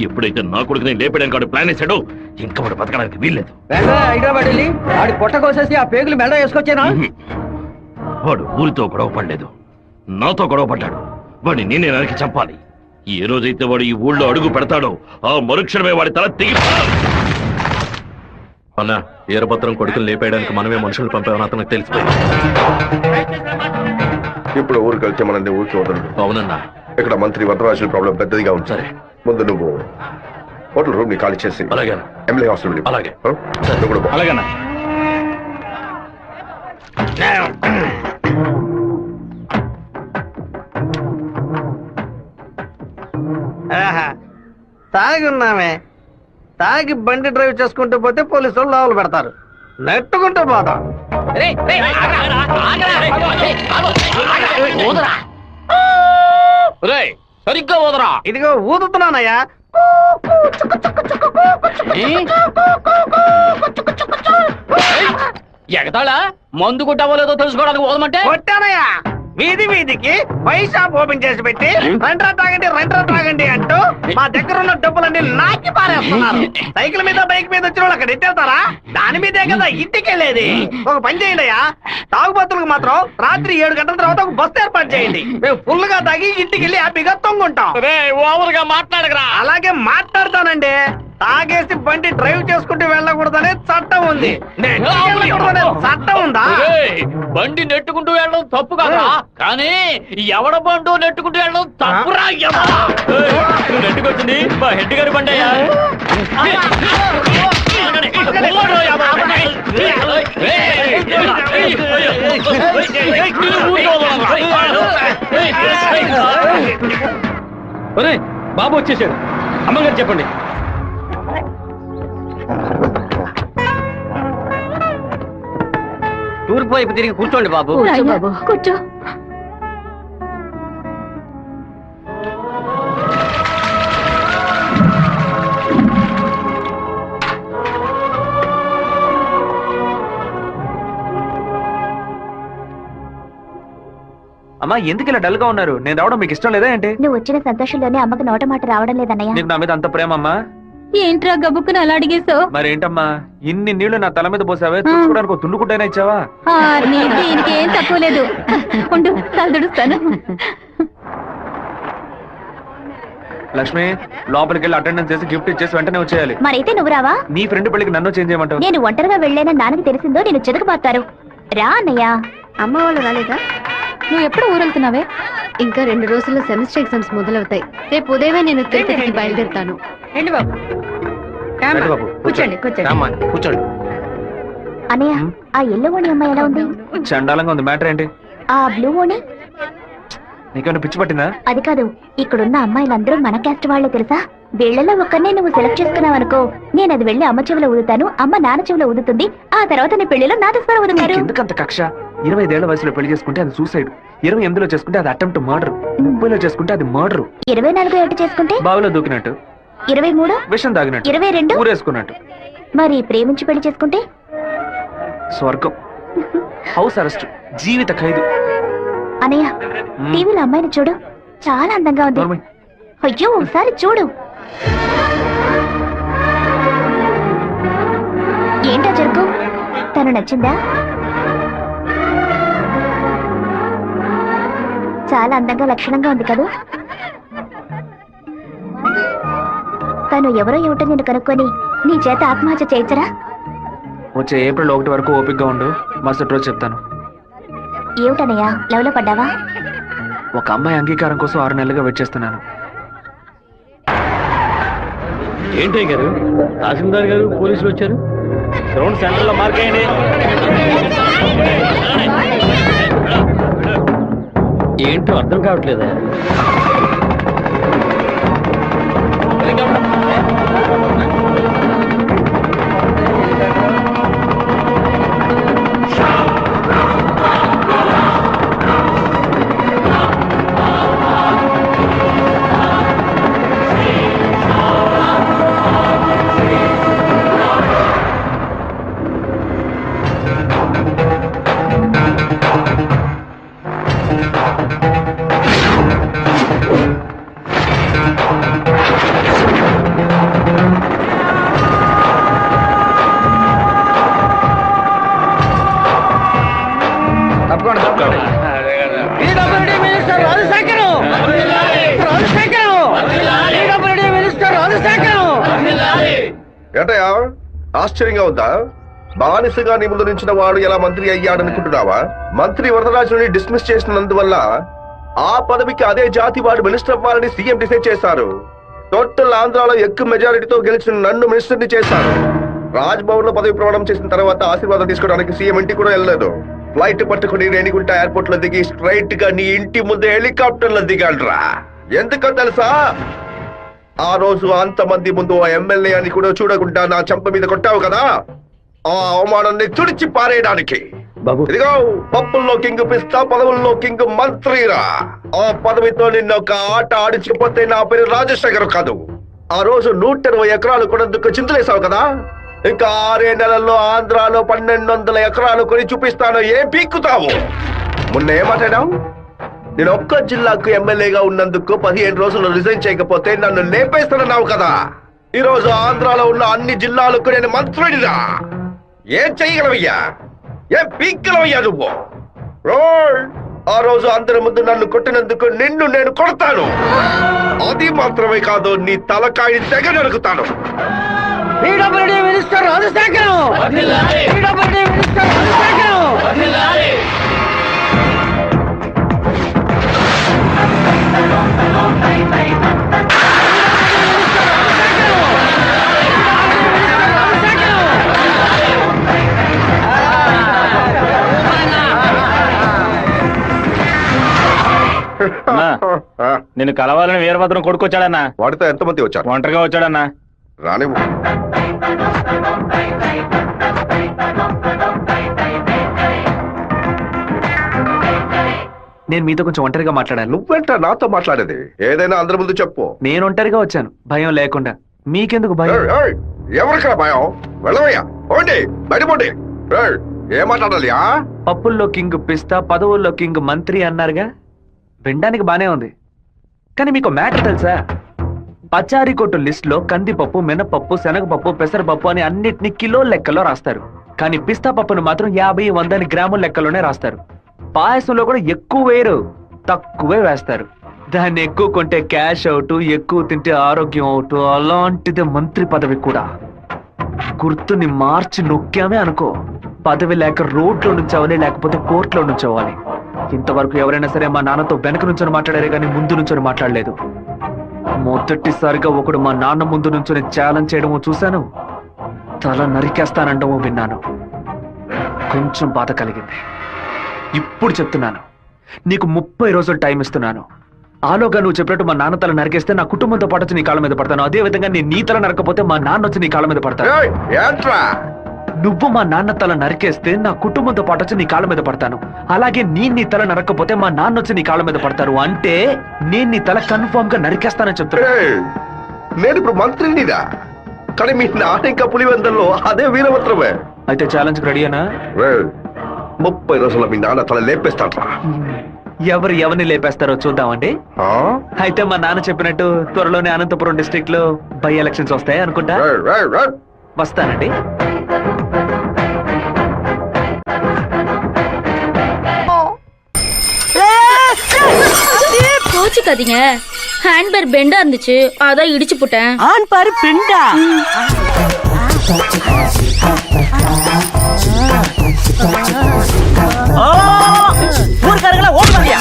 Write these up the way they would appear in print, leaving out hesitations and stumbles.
ఎప్పుడైతే నా కొడుకుని లేపడానికి వాడు ప్లాన్ వేశాడో ఇంకా వాడు బతకడానికి వీల్లేదు. హైదరాబాద్ వెళ్ళి వాడి పొట్ట కోసేసి ఆ పేగులు మెడ వేసుకొచ్చేనా? వాడు ఊరితో గొడవ పడలేదు, నాతో గొడవ పడ్డాడు. వాడిని నేనే నరికి చంపాలి. ఏ రోజైతే వాడు ఈ ఊళ్ళో అడుగు పెడతాడో ఆ మరుక్షణమే వాడి తల తెగి. అన్న ఈరభద్రం కొడుకులు లేపేయడానికి మనమే మనుషులు పంపామని అతనికి తెలిసిపోయింది. ఇప్పుడు ఊరికి వెళ్తే మనది ఊరికి వదలడు. అవునన్నా. ఇక్కడ మంత్రి వరదరాజుల ప్రాబ్లం పెద్దదిగా ఉంది. సరే, ముందు నువ్వు హోటల్ రూమ్ ని ఖాళీ చేసి అలాగే ఎమ్మెల్యే హాస్పిటల్. అలాగే. అలాగేనా? తాగి ఉన్నామే, తాగి బండి డ్రైవ్ చేసుకుంటూ పోతే పోలీసులు లోపల పెడతారు, నెట్టుకుంటూ పోతాం. సరిగ్గా ఊదరా. ఇదిగో ఊదుతున్నానయ్యా. ఎగతాళా? మందు కొట్టవలేదో తెలుసుకోవడానికి ఊదమంటే కొట్టానయ్యా. వీధి వీధికి వైన్ షాప్ ఓపెన్ చేసి పెట్టి రెంట్రా తాగండి అంటూ మా దగ్గర ఉన్న డబ్బులన్నీ నాకి పారేస్తున్నారు. సైకిల్ మీద బైక్ మీద వచ్చిన వాళ్ళు అక్కడ ఎట్టేస్తారా? దాని మీదే కదా ఇంటికి వెళ్ళేది. ఒక పని చేయండి అయ్యా, తాగుబోతులకు మాత్రం రాత్రి 7 గంటల తర్వాత ఒక బస్సు ఏర్పాటు చేయండి. మేము ఫుల్ గా తాగి ఇంటికి వెళ్ళి హ్యాపీగా తొంగుంటాం. ఓవర్గా మాట్లాడగరా. అలాగే మాట్లాడతానండి. తాగేసి బండి డ్రైవ్ చేసుకుంటూ వెళ్ళకూడదనే చట్టం ఉంది. చట్టం ఉందా? బండి నెట్టుకుంటూ వెళ్ళడం తప్పు కదా, కానీ ఎవడ బండు నెట్టుకుంటూ వెళ్ళడం తప్పురా. నెట్టుకొచ్చింది మా హెడ్ గారి బండి అయ్యా. బాబు వచ్చేసాడు. అమ్మగారు చెప్పండి. తూర్పు వైపు తిరిగి కూర్చోండి బాబు. కూర్చో. అమ్మా, ఎందుకు ఇలా డల్ గా ఉన్నారు? నేను రావడం మీకు ఇష్టం లేదా ఏంటి? నువ్వు వచ్చిన సంతోషంలోనే అమ్మకి నోట మాట రావడం లేదన్నయ్య. నీకు నా మీద అంత ప్రేమ అమ్మా? ఏంట్రా గబుక్కుని అలా అడిగేసావు? మరేంటమ్మా, ఇన్ని నీళ్లు నా తల మీద పోసావే, చూసుకోవడానికి తుండుకుంటైనా ఇచ్చావా? దీనికి ఏం తక్కువ లేదు. ఉండు, తలదుడుస్తాను. లక్ష్మి, లోపలికి వెళ్ళి అటెండెన్స్ చేసి గిఫ్ట్ ఇచ్చేసి వెంటనే వచ్చేయాలి. మరైతే నువ్వు రావా? నీ ఫ్రెండ్ పెళ్లికి నన్ను చేంజ్ చేయమంటావు? నేను ఒంటరిగా వెళ్ళానని నాన్నకి తెలిసిందో నేను చెదకబాతారు. రా అన్నయ్య. అమ్మ వాళ్ళు రాలేదా? నువ్వు ఎప్పుడు ఊరెళ్తున్నావే? ఇంకా 2 రోజుల్లో సెమిస్టర్ ఎగ్జామ్స్ మొదలవుతాయి. రేపు ఉదయమే నేను తిరుపతికి బయలుదేరుతాను. రండి బాబు. కూర్చోండి కూర్చోండి. అన్నయ్య, ఆ ఎల్లో ఓణి అమ్మాయి ఎలా ఉంది? చండాలంగా ఉంది. మ్యాటర్ ఏంటి? ఆ బ్లూ ఓణి నీకేమైనా పిచ్చి పట్టిందా? అది కాదు, ఇక్కడున్న అమ్మాయిలందరూ మన క్యాస్ట్ వాళ్లే తెలుసా? వీళ్లలో ఒక్కనే నువ్వు సెలెక్ట్ చేసుకున్నావు అనుకో, నేను అది వెళ్లి అమ్మ చెవిలో ఊదుతాను, అమ్మ నాన్న చెవిలో ఊదుతుంది, ఆ తర్వాత నీ పెళ్లిలో నా దస్వరం ఊదుతారు. ఎందుకంత కక్ష? 25 ఏళ్ల వయసులో పెళ్లి చేసుకుంటే అది సూసైడ్, 28లో చేసుకుంటే అది అటెంప్ట్ మర్డర్, 30లో చేసుకుంటే అది మర్డర్, 24 ఏట చేసుకుంటే బావిలో దూకినట్టు, 23 విషం తాగినట్టు, 22 ఊరేసుకున్నట్టు. మరి ప్రేమించి పెళ్లి చేసుకుంటే స్వర్గం, హౌస్ అరెస్ట్, జీవిత ఖైదు. అనయ్య, టీవీలో అమ్మాయిని చూడు, చాలా అందంగా ఉంది. అయ్యో, ఒకసారి చూడు. ఏంటా జరుగు? తను నచ్చిందా? చాలా అందంగా లక్షణంగా ఉంది కదూ. తను ఎవరో ఏమిటో నేను కనుక్కొని నీ చేత ఆత్మహత్య చేయించరా? వచ్చే ఏప్రిల్ 1 వరకు ఓపికగా ఉండు, మరుసటి రోజు చెప్తాను. ఏమిటనయ్యా, లవ్లో పడ్డావా? ఒక అమ్మాయి అంగీకారం కోసం 6 నెలలుగా వెయిట్ చేస్తున్నాను. ఏంటయ్య గారు, తహసీల్దార్ గారు పోలీసులు వచ్చారు. గ్రౌండ్ సెంటర్ లో మార్క్ అయ్యండి. ఏంటో అర్థం కావట్లేదా? ఏంటయ్యా ఆశ్చర్యంగా ఉందా? బానిసగా నీ ముందు నుంచిన వాడు ఎలా మంత్రి అయ్యాడనుకుంటున్నావా? మంత్రి వరదరాజుని డిస్మిస్ చేసినందువల్ల ఆ పదవికి అదే జాతి వాడు మినిస్టర్ అవ్వాలని సీఎం డిసైడ్ చేశారు. టోటల్ ఆంధ్రాలో ఎక్కువ మెజారిటీతో గెలిచిన నన్ను మినిస్టర్ని చేశారు. రాజ్భవన్ లో పదవి ప్రమాణం చేసిన తర్వాత ఆశీర్వాదం తీసుకోవడానికి సీఎం ఇంటికి కూడా వెళ్ళలేదు. ఫ్లైట్ పట్టుకుని రేణిగుంట ఎయిర్పోర్ట్ లో దిగి స్ట్రైట్ గా నీ ఇంటి ముందే హెలికాప్టర్ లో దిగాడ్రా. ఎందుకో తెలుసా? ఆ రోజు అంతమంది ముందు ఆ ఎమ్మెల్యే అని కూడా చూడకుండా నా చెంప మీద కొట్టావు కదా, ఆ అవమానాన్ని తుడిచి పారేయడానికి. ఇదిగో పప్పుల్లో కింగ్ పిస్తా, పదవుల్లో కింగ్ మంత్రిరా. ఆ పదవితో నిన్న ఒక ఆట ఆడించకపోతే నా పేరు రాజశేఖర్ కాదు. ఆ రోజు 120 ఎకరాలు కొనేందుకు చింతలేసావు కదా, ఇంకా 6 నెలల్లో ఆంధ్రాలో 1200 ఎకరాలు కొని చూపిస్తాను. ఏం పీక్కుతావు? మొన్న ఏమాటాడావు? నేను ఒక్క జిల్లాకు ఎమ్మెల్యేగా ఉన్నందుకు 15 రోజులు రిజైన్ చేయకపోతే నన్ను లేపేస్తానన్నావు కదా. ఈ రోజు ఆంధ్రాలో ఉన్న అన్ని జిల్లాలకు నేను మంత్రుడిరా. ఏం చెయ్యగలవయ్యా? ఏం పీక్కలవయ్యా నువ్వు? ఆ రోజు అందరి ముందు నన్ను కొట్టినందుకు నిన్ను నేను కొడతాను. అది మాత్రమే కాదు, నీ తలకాయని తెగ నరుకుతాను. మినిస్టర్ రాజశేఖరం మినిస్టర్ రాజశేఖరం నేను కలవాలని వీరభద్రం కొడుకొచ్చాడన్నా. వాడితో ఎంతమంది వచ్చారు? ఒంటరిగా వచ్చాడన్నా. రానివ్వు. నేను మీతో కొంచెం ఒంటరిగా మాట్లాడాను. నువ్వేంట నాతో మాట్లాడేది? ఏదైనా అందరి ముందు చెప్పు. నేను ఒంటరిగా వచ్చాను, భయం లేకుండా. మీకెందుకు భయం? ఎవరికైనా భయం? వెళ్ళవయ్యా, పోండి, బయటపోండి. ఏం మాట్లాడాలి? పప్పుల్లో కింగ్ పిస్తా, పదవుల్లో కింగ్ మంత్రి అన్నారుగా, వినడానికి బానే ఉంది. కానీ మీకు మ్యాటర్ తెలుసా? పచారీ కొట్టు లిస్ట్ లో కందిపప్పు, మినపప్పు, శనగపప్పు, పెసరపప్పు అని అన్నిటిని కిలో లెక్కలో రాస్తారు. కానీ పిస్తా పప్పును మాత్రం 50, 100 గ్రాముల లెక్కలోనే రాస్తారు. పాయసంలో కూడా ఎక్కువ వేయరు, తక్కువే వేస్తారు. దాన్ని ఎక్కువ కొంటే క్యాష్ అవుట్, ఎక్కువ తింటే ఆరోగ్యం అవుట్. అలాంటిదే మంత్రి పదవి కూడా. గుర్తుని మార్చి నొక్కామే అనుకో, పదవి లేక రోడ్లో నుంచోవాలి, లేకపోతే కోర్టులో నుంచోవాలి. ఇంతవరకు ఎవరైనా సరే మా నాన్నతో వెనక నుంచొని మాట్లాడారే కానీ ముందు నుంచొని మాట్లాడలేదు. మొదటిసారిగా ఒకడు మా నాన్న ముందు నుంచొని ఛాలెంజ్ చేయడమో చూశాను, తల నరికేస్తానండమో విన్నాను. కొంచెం బాధ కలిగింది. ఇప్పుడు చెప్తున్నాను, నీకు 30 రోజులు టైం ఇస్తున్నాను. ఆలోగా నువ్వు చెప్పినట్టు మా నాన్న తల నరికేస్తే నా కుటుంబంతో పాటు వచ్చి నీ కాళ్ళ మీద పడతాను. అదే విధంగా నేను నీ తల నరకపోతే మా నాన్న వచ్చి నీ కాళ్ళ మీద పడతాను. నువ్వు మా నాన్న తల నరికేస్తే నా కుటుంబంతో పాటు వచ్చి నీ కాళ్ళ మీద పడతాను. అలాగే నీ తల నరకపోతే మా నాన్న వచ్చి నీ కాళ్ళ మీద పడతారు. అంటే నేను నీ తల కన్ఫర్మ్ గా నరికేస్తానని చెప్తున్నా. నేను ఇప్పుడు మంత్రినిదా, కానీ మీ నాన్న ఇంకా పులివెందల్లో అదే వీరభద్రమే. అయితే ఛాలెంజ్ రెడీనా? 30 రోజుల్లో మీ నాన్న తల లేపేస్తాడ్రా. ఎవరిని లేపేస్తారో చూద్దామండి. అయితే మా నాన్న చెప్పినట్టు త్వరలోనే అనంతపురం డిస్ట్రిక్ట్ లో బై ఎలక్షన్స్ వస్తాయి అనుకుంటా. వస్తానండి. கோச்சுக்காதீங்க. ஹேண்ட் பேர் பெண்டா இருந்துச்சு, அதான் இடிச்சு போட்டேன். ஆன் பாரு பெண்டா. ஊர்க்காரங்களா ஓடி வாங்க.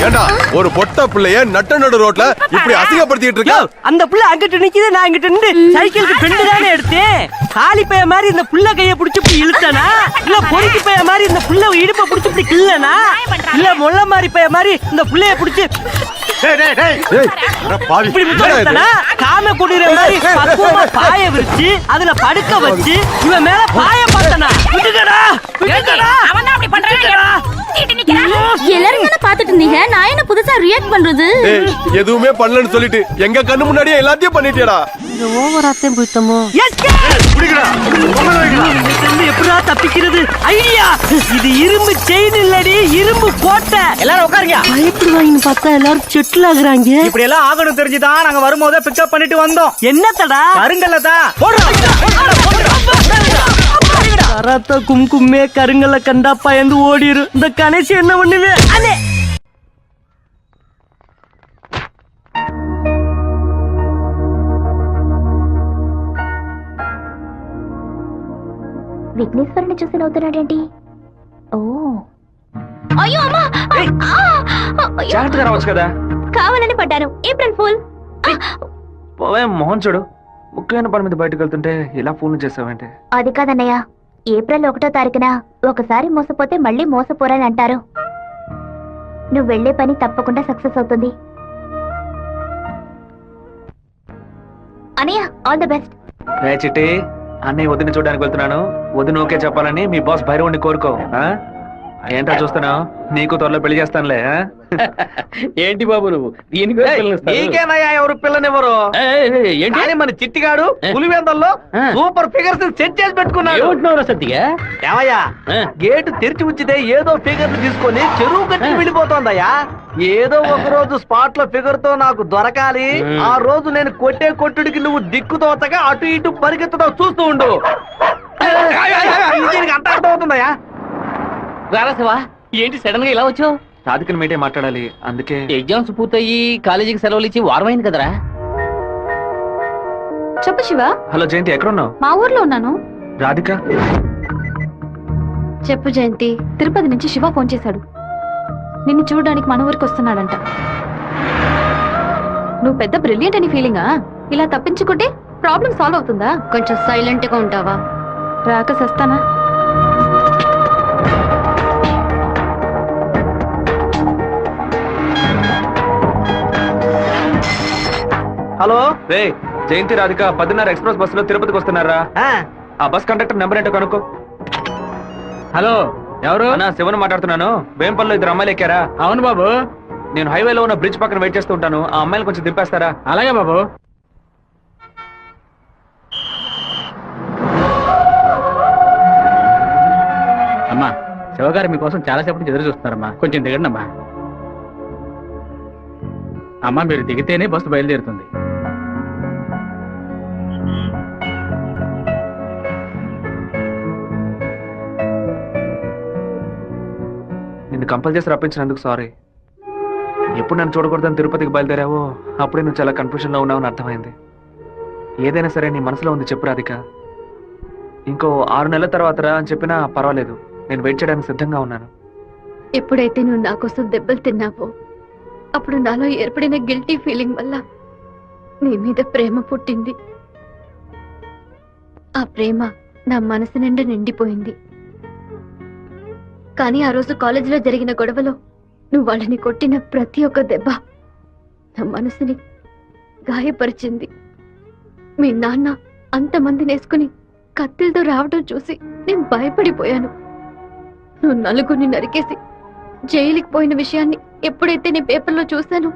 ஏண்டா ஒரு பொட்ட பிள்ளைய நட்ட நடு ரோட்ல இப்படி அசிங்கப்படுத்திட்டு இருக்க? அந்த புள்ள அங்கிட்டு நிக்குது, நான் இங்கிட்டு நின்னு சைக்கிளுக்கு பெண்டு தானே எடுத்தேன். காலி பைய மாதிரி இந்த புள்ள கைய புடிச்சு இப்படி இழுத்தனா, இல்ல பொறுக்கி பைய மாதிரி இந்த புள்ள இடுப்ப புடிச்சு இப்படி கிள்ளனா, இல்ல முள்ள மாதிரி பைய மாதிரி இந்த புள்ளைய புடிச்சு காம குடிற மாதிரி பக்குவமா பாய விரிச்சு அதுல படுக்க வச்சு இவன் மேல பாய பார்த்தனா. எல்லாரும் என்ன பாத்துட்டு இருந்தீங்க, நான் என்ன புதுசா ரியாக்ட் பண்றது? எதுவுமே பண்ணலன்னு சொல்லிட்டு எங்க கண்ணு முன்னாடியே எல்லாத்தையும் பண்ணிட்டியடா. இது ஓவராத்தையும் போய்த்தமோ. எப்படா தப்பிக்கிறது? ஐடியா, இது இரும்பு செயின் இல்லடி, இரும்பு கோட்டை. எல்லாரும் உட்காருங்க. பயப்படுவாங்கன்னு பார்த்தா எல்லாரும் செட்டில் ஆகுறாங்க. இப்படி எல்லாம் ஆகணும் தெரிஞ்சுதான் நாங்க வரும்போதே பிக்கப் பண்ணிட்டு வந்தோம். என்னத்தடா? கருங்கல்லதா. கராத்தா கும்கும்மே கருங்கல்ல கண்டா பயந்து ஓடிரு. இந்த கணேஷ் என்ன பண்ணுவே? அண்ணே విఘ్నేశ్వరుని చూసి నవ్వుతున్నాడేంటి? ఓ అయ్యో అమ్మా! జాగ్రత్తగా రావచ్చు కదా. కావాలని పడ్డాను. April fool. పోవే మోహన్ చూడు, ముఖ్యమైన పని మీద బయటకు వెళ్తుంటే ఇలా ఫోన్ చేసావంటే. అది కాదన్నయ్య, ఏప్రిల్ 1వ తారీఖున ఒకసారి మోసపోతే మళ్ళీ మోసపోరని అంటారు. నువ్వు వెళ్లే పని తప్పకుండా సక్సెస్ అవుతుంది. అనయ్య, ఆల్ ది బెస్ట్. రే చిట్టి, అన్నయ్య వదిన చూడడానికి వెళ్తున్నాను. వదిన ఓకే చెప్పాలని మీ బాస్ భైరవుని కోరుకో. ఏంటో చూస్తున్నావు, నీకు త్వరలో పెళ్లి చేస్తానులే. ఏంటి బాబు నువ్వు నీకేనయ్యా ఎవరు పిల్లనివ్వరు? కానీ మన చిట్టిగాడు పులివెందల్లో సూపర్ ఫిగర్స్ సెట్ చేసి పెట్టుకున్నాడు. సత్తిగా ఏమయ్యా, గేటు తెరిచి ఉంచితే ఏదో ఫిగర్ తీసుకొని చెరువు కట్టి వెళ్ళిపోతోందయ్యా. ఏదో ఒక రోజు స్పాట్ లో ఫిగర్ తో నాకు దొరకాలి. ఆ రోజు నేను కొట్టే కొట్టుడికి నువ్వు దిక్కుతోతగా అటు ఇటు పరిగెత్తుతో చూస్తూ ఉండు. దీనికి అంత అర్థమవుతుందయ్యా. రారా శివా, ఏంటి సడన్ గా ఇలా వచ్చావు? రాధికని మీటే మాట్లాడాలి, అందుకే. ఎగ్జామ్స్ పూర్తయి కాలేజీకి సెలవులు ఇచ్చి వారమైంది కదరా. చెప్పు శివ. హలో జయంతి, ఎక్కడున్నావు? మా ఊర్లో ఉన్నాను. రాధిక చెప్పు జయంతి. తిరుపతి నుంచి శివ ఫోన్ చేశాడు. నిన్ను చూడడానికి మన ఊరికి వస్తున్నాడంట. నువ్వు పెద్ద బ్రిలియంట్ అని ఫీలింగా? ఇలా తప్పించుకుంటే ప్రాబ్లం సాల్వ్ అవుతుందా? కొంచెం సైలెంట్ గా ఉంటావా? రాక సస్తానా? హలో రే, జయంతి రాధిక 10:30 ఎక్స్ప్రెస్ బస్సులో తిరుపతికి వస్తున్నారా? ఆ బస్ కండక్టర్ నెంబర్ ఏంటో కనుక్కో. హలో, ఎవరు? అన్నా, శివన్ మాట్లాడుతున్నాను. వేంపల్లో 2 అమ్మాయిలు ఎక్కారా? అవును బాబు. నేను హైవేలో ఉన్న బ్రిడ్జ్ పక్కన వెయిట్ చేస్తూ ఉంటాను. ఆ అమ్మాయిలు కొంచెం దింపేస్తారా? అలాగే బాబు. అమ్మా, శివగారు మీకోసం చాలాసేపు నుంచి ఎదురు చూస్తున్నారమ్మా, కొంచెం దిగండి అమ్మా. అమ్మా, మీరు దిగితేనే బస్సు బయలుదేరుతుంది. నిన్ను కంపల్ చేసి రప్పించినందుకు సారీ. ఎప్పుడు నన్ను చూడకూడదని తిరుపతికి బయలుదేరావో అప్పుడే నువ్వు చాలా కన్ఫ్యూజన్లో ఉన్నావని అర్థమైంది. ఏదైనా సరే నీ మనసులో ఉంది చెప్పు రాధిక. ఇంకో 6 నెలల తర్వాత రా అని చెప్పినా పర్వాలేదు, నేను వెయిట్ చేయడానికి సిద్ధంగా ఉన్నాను. ఎప్పుడైతే నువ్వు నా కోసం దెబ్బలు తిన్నావో అప్పుడు నాలో ఏర్పడిన గిల్టీ ఫీలింగ్ వల్ల నీ మీద ప్రేమ పుట్టింది. ఆ ప్రేమ నా మనసు నిండా నిండిపోయింది. కానీ ఆ రోజు కాలేజీలో జరిగిన గొడవలో నువ్వు వాళ్ళని కొట్టిన ప్రతి ఒక్క దెబ్బ నా మనసుని గాయపరిచింది. మీ నాన్న అంతమంది నేసుకుని కత్తిలతో రావడం చూసి నేను భయపడిపోయాను. నువ్వు నలుగురిని నరికేసి జైలుకి పోయిన విషయాన్ని ఎప్పుడైతే నీ పేపర్లో చూశానో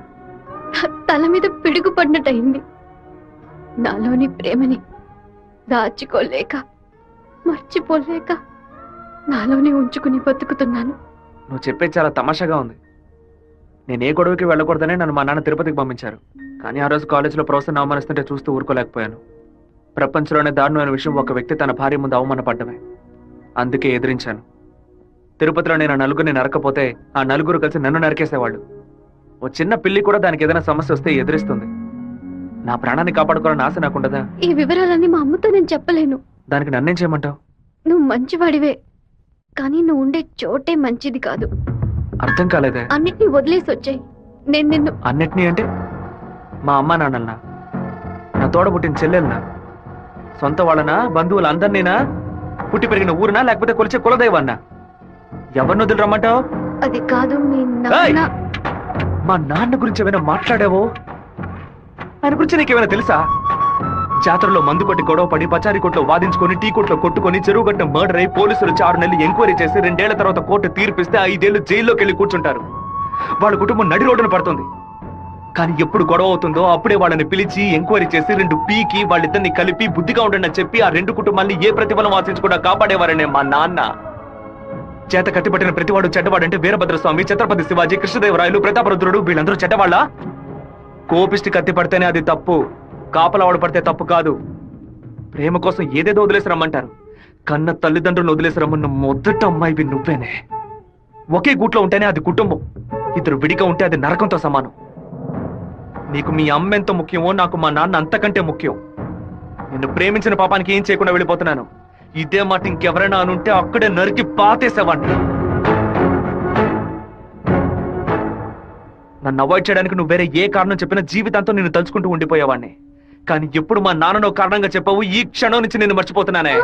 తల మీద పిడుగు పడినట్టయింది. నాలోని ప్రేమని దాచుకోలేక మర్చిపోలేక నాలోనే ఉంచుకుని బతుకుతున్నాను. నువ్వు చెప్పేది చాలా తమాషాగా ఉంది. నేను ఏ గొడవకి వెళ్ళకూడదనే నన్ను మా నాన్న తిరుపతికి పంపించారు. కానీ ఆ రోజు కాలేజీలో ప్రొఫెసర్ని అవమానిస్తుంటే చూస్తూ ఊరుకోలేకపోయాను. ప్రపంచంలోనే దారుణమైన విషయం ఒక వ్యక్తి తన భార్య ముందు అవమానపడ్డమే. అందుకే ఎదిరించాను. తిరుపతిలో నేను ఆ నలుగురిని నరకపోతే ఆ నలుగురు కలిసి నన్ను నరికేసేవాళ్ళు. ఓ చిన్న పిల్లి కూడా దానికి ఏదైనా సమస్య వస్తే ఎదిరిస్తుంది. నా ప్రాణాన్ని కాపాడుకోవాలని ఆశ నాకుండదా? ఈ వివరాలన్నీ మా అమ్మతో నేను చెప్పలేను. దానికి నన్నేం చేయమంటావు? నువ్వు మంచివాడివే, కానీ నువ్వు ఉండే చోటే మంచిది కాదు. అర్థం కాలేదే. అన్నిటినీ వదిలేసి వచ్చాయి. నేను నిన్ను అన్నిటినీ అంటే మా అమ్మ నాన్నలనా, నా తోడ పుట్టిన చెల్లెలనా, సొంత వాళ్ళనా, బంధువులందరినీనా, పుట్టి పెరిగిన ఊరునా, లేకపోతే కొలిచే కులదైవాన్నా? ఎవరిని వదిలి రమ్మంటావు? అది కాదు మీ నాన్న. మా నాన్న గురించి ఏమైనా మాట్లాడావో? ఆయన గురించి నీకేమైనా తెలుసా? జాతరలో మందు కొట్టి గొడవ పడి పచారీ కొట్లో వాదించుకొని టీ కొట్లో కొట్టుకొని చెరువు గట్ట మర్డర్ అయి పోలీసులు 6 నెలలు ఎంక్వైరీ చేసి 2 ఏళ్ల తర్వాత కోర్టు తీర్పిస్తే 5 ఏళ్లు జైల్లోకి వెళ్ళి కూర్చుంటారు. వాళ్ళ కుటుంబం నడి రోడ్డున పడుతుంది. కానీ ఎప్పుడు గొడవ అవుతుందో అప్పుడే వాళ్ళని పిలిచి ఎంక్వైరీ చేసి 2 పీకి వాళ్ళిద్దరిని కలిపి బుద్ధిగా ఉండండి అని చెప్పి ఆ 2 కుటుంబాన్ని ఏ ప్రతిఫలం ఆశించకుండా కాపాడేవారనే మా నాన్న. చేత కట్టిపట్టిన ప్రతివాడు చెడ్డవాడంటే వీరభద్రస్వామి, ఛత్రపతి శివాజీ, కృష్ణదేవరాయలు, ప్రతాపరుద్రుడు వీళ్ళందరూ చెడ్డవాళ్ళ? కోపిష్టి కత్తి పడితేనే అది తప్పు, కాపలవాడు పడితే తప్పు కాదు. ప్రేమ కోసం ఏదేదో వదిలేసి రమ్మంటారు. కన్న తల్లిదండ్రులను వదిలేసి రమ్మన్న మొదట అమ్మాయివి నువ్వేనే. ఒకే గూట్లో ఉంటేనే అది కుటుంబం, 2 విడిగా ఉంటే అది నరకంతో సమానం. నీకు మీ అమ్మ ఎంత ముఖ్యమో నాకు మా నాన్న అంతకంటే ముఖ్యం. నిన్ను ప్రేమించిన పాపానికి ఏం చేయకుండా వెళ్ళిపోతున్నాను. ఇదే మాట ఇంకెవరైనా అనుంటే అక్కడే నరికి పాతేసేవాడిని. నన్ను అవాయిడ్ చేయడానికి నువ్వు వేరే ఏ కారణం చెప్పినా జీవితాంతం నిన్ను తలుచుకుంటూ ఉండిపోయేవాడిని. కానీ ఎప్పుడు మా నాన్ననో కారణంగా చెప్పావు, ఈ క్షణం నుంచి నేను మర్చిపోతున్నానే.